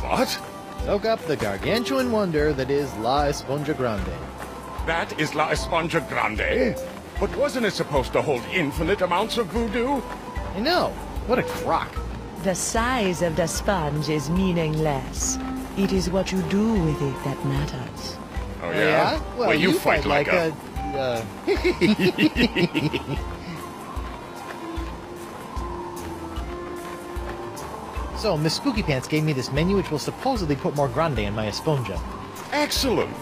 What? Soak up the gargantuan wonder that is La Esponja Grande. That is La Esponja Grande? But wasn't it supposed to hold infinite amounts of voodoo? I know. What a crock. The size of the sponge is meaningless. It is what you do with it that matters. Oh, yeah? Well, you fight like a... So, Miss Spooky Pants gave me this menu which will supposedly put more grande in my esponja. Excellent.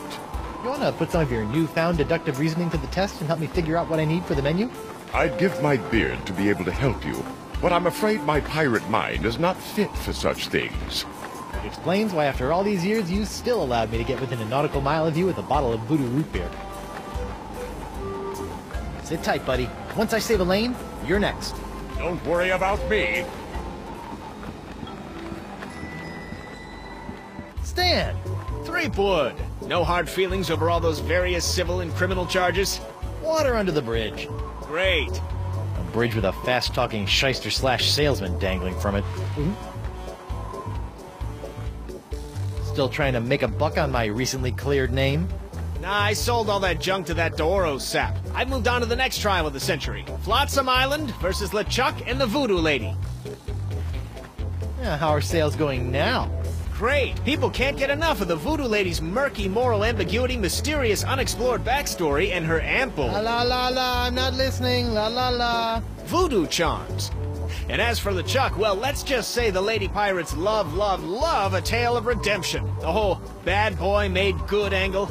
You want to put some of your newfound deductive reasoning to the test and help me figure out what I need for the menu? I'd give my beard to be able to help you, but I'm afraid my pirate mind is not fit for such things. It explains why after all these years you still allowed me to get within a nautical mile of you with a bottle of voodoo root beer. Sit tight, buddy. Once I save a lane, you're next. Don't worry about me. Stan! Threepwood! No hard feelings over all those various civil and criminal charges? Water under the bridge. Great. A bridge with a fast-talking shyster/salesman dangling from it. Still trying to make a buck on my recently cleared name? Nah, I sold all that junk to that Doro sap. I moved on to the next trial of the century. Flotsam Island versus LeChuck and the Voodoo Lady. Yeah, how are sales going now? Great! People can't get enough of the Voodoo Lady's murky moral ambiguity, mysterious unexplored backstory, and her ample... La la la la, I'm not listening, la la la. voodoo charms. And as for LeChuck, well, let's just say the Lady Pirates love, love, love a tale of redemption. The whole bad boy made good angle.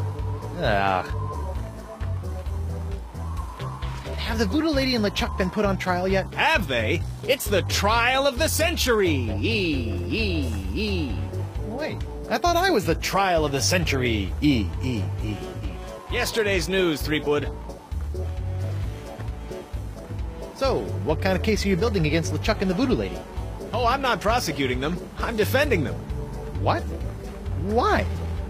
Have the Voodoo Lady and LeChuck been put on trial yet? Have they? It's the trial of the century! Wait, I thought I was the trial of the century. Yesterday's news, Threepwood. So, what kind of case are you building against LeChuck and the Voodoo Lady? Oh, I'm not prosecuting them. I'm defending them. What? Why?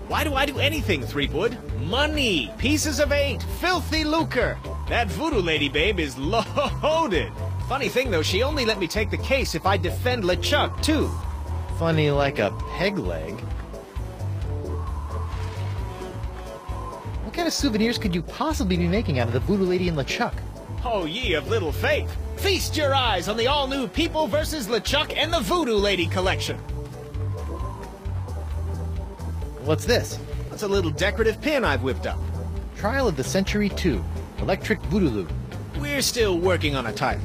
Why do I do anything, Threepwood? Money! Pieces of 8! Filthy lucre! That Voodoo Lady babe is loaded! Funny thing, though, she only let me take the case if I defend LeChuck, too. Funny like a peg leg. What kind of souvenirs could you possibly be making out of the Voodoo Lady and LeChuck? Oh, ye of little faith! Feast your eyes on the all-new People vs. LeChuck and the Voodoo Lady collection! What's this? That's a little decorative pin I've whipped up. Trial of the Century 2. Electric Voodoo. We're still working on a title.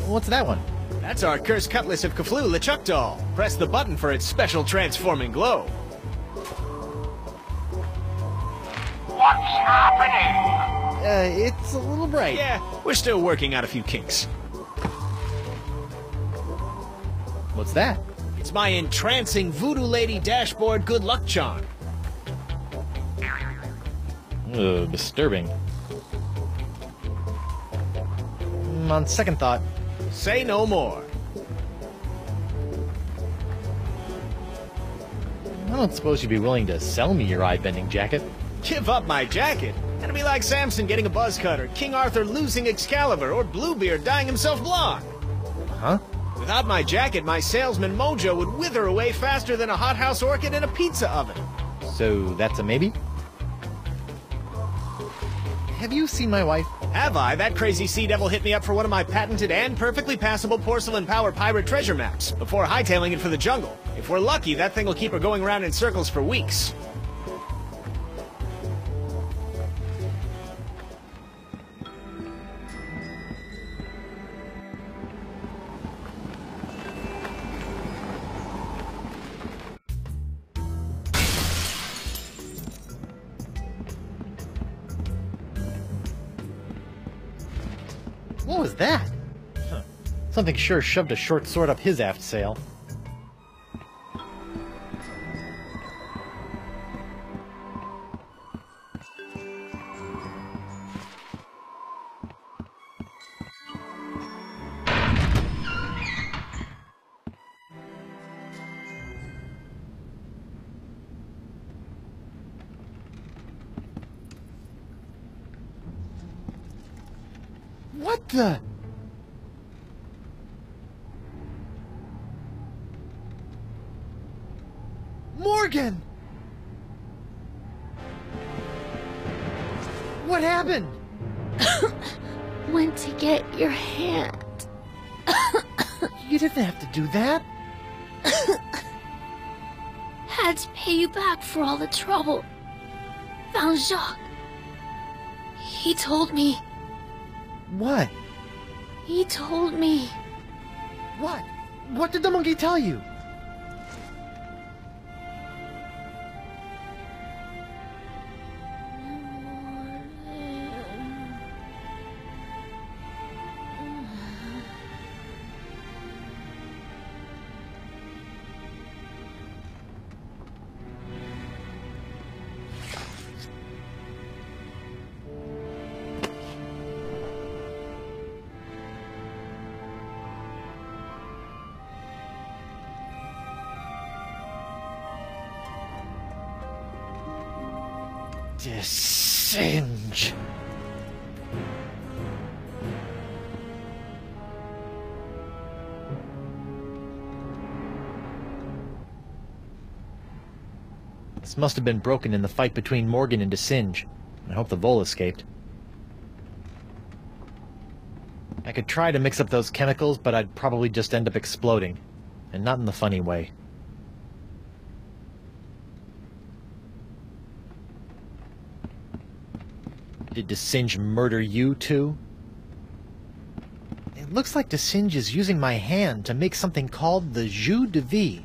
What's that one? That's our Cursed Cutlass of Cthulhu LeChuck doll. Press the button for its special transforming glow. What's happening? It's a little bright. Yeah, we're still working out a few kinks. What's that? It's my entrancing Voodoo Lady dashboard good luck charm. Disturbing. On second thought. Say no more. I don't suppose you'd be willing to sell me your eye-bending jacket. Give up my jacket? That'd be like Samson getting a buzz cut, or King Arthur losing Excalibur, or Bluebeard dyeing himself blonde. Huh? Without my jacket, my salesman mojo would wither away faster than a hothouse orchid in a pizza oven. So that's a maybe? Have you seen my wife? Have I? That crazy sea devil hit me up for one of my patented and perfectly passable porcelain power pirate treasure maps before hightailing it for the jungle. If we're lucky, that thing will keep her going around in circles for weeks. What was that? Huh. Something sure shoved a short sword up his aft sail. What the? Morgan! What happened? Went to get your hand. You didn't have to do that. Had to pay you back for all the trouble. Found Jacques. He told me. What? He told me. What? What did the monkey tell you? Singe. This must have been broken in the fight between Morgan and Singe. I hope the Vole escaped. I could try to mix up those chemicals, but I'd probably just end up exploding. And not in the funny way. Did Singe murder you, too? It looks like Singe is using my hand to make something called the jus de vie.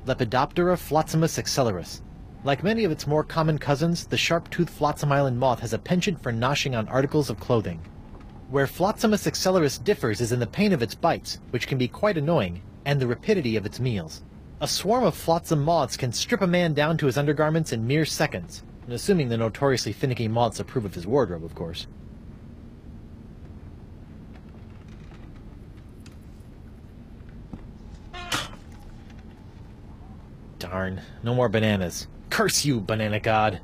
Lepidoptera flotzimus accelerus. Like many of its more common cousins, the sharp-toothed flotsam island moth has a penchant for noshing on articles of clothing. Where Flotzimus accelerus differs is in the pain of its bites, which can be quite annoying, and the rapidity of its meals. A swarm of flotsam moths can strip a man down to his undergarments in mere seconds, assuming the notoriously finicky moths approve of his wardrobe, of course. Darn, no more bananas. Curse you, banana god!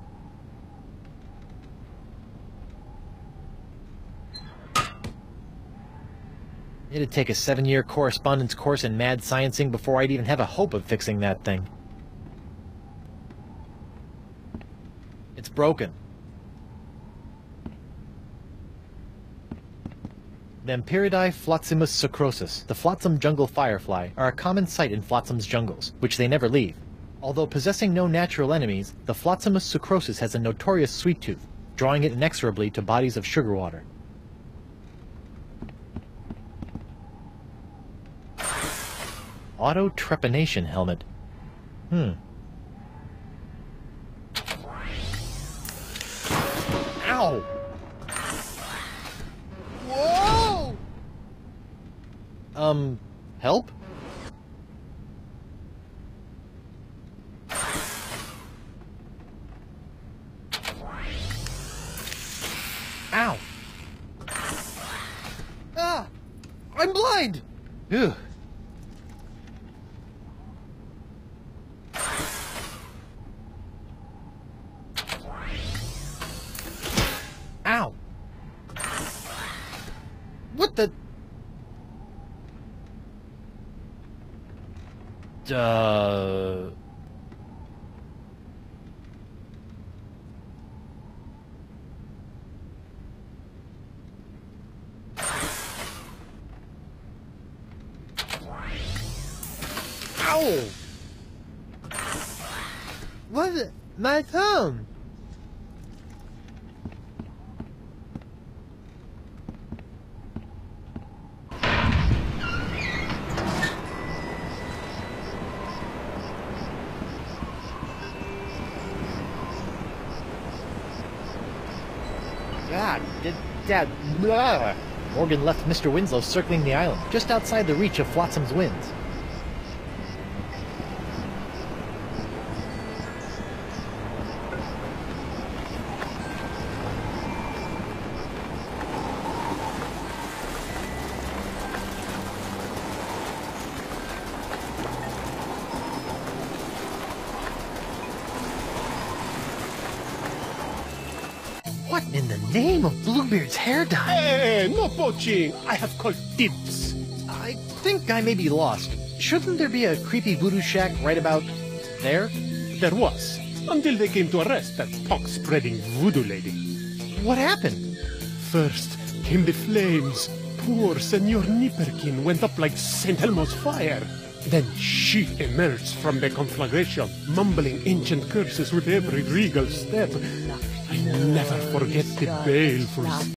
It'd take a 7-year correspondence course in mad sciencing before I'd even have a hope of fixing that thing. It's broken. Vampiridae flotzimus sucrosus, the flotsam jungle firefly, are a common sight in flotsam's jungles, which they never leave. Although possessing no natural enemies, the flotzimus sucrosus has a notorious sweet tooth, drawing it inexorably to bodies of sugar water. Auto trepanation helmet. Ow! Whoa! Help? Ow! Ah! I'm blind! Ugh. Ow! What the... Ow! What? My thumb! God, Dad, blah. Morgan left Mr. Winslow circling the island, just outside the reach of Flotsam's winds. What In the name of Bluebeard's hair dye? Hey, no poaching. I have called dibs. I think I may be lost. Shouldn't there be a creepy voodoo shack right about there? There was, until they came to arrest that punk-spreading voodoo lady. What happened? First came the flames. Poor Senor Nipperkin went up like St. Elmo's fire. Then she emerged from the conflagration, mumbling ancient curses with every regal step. I never forget the baleful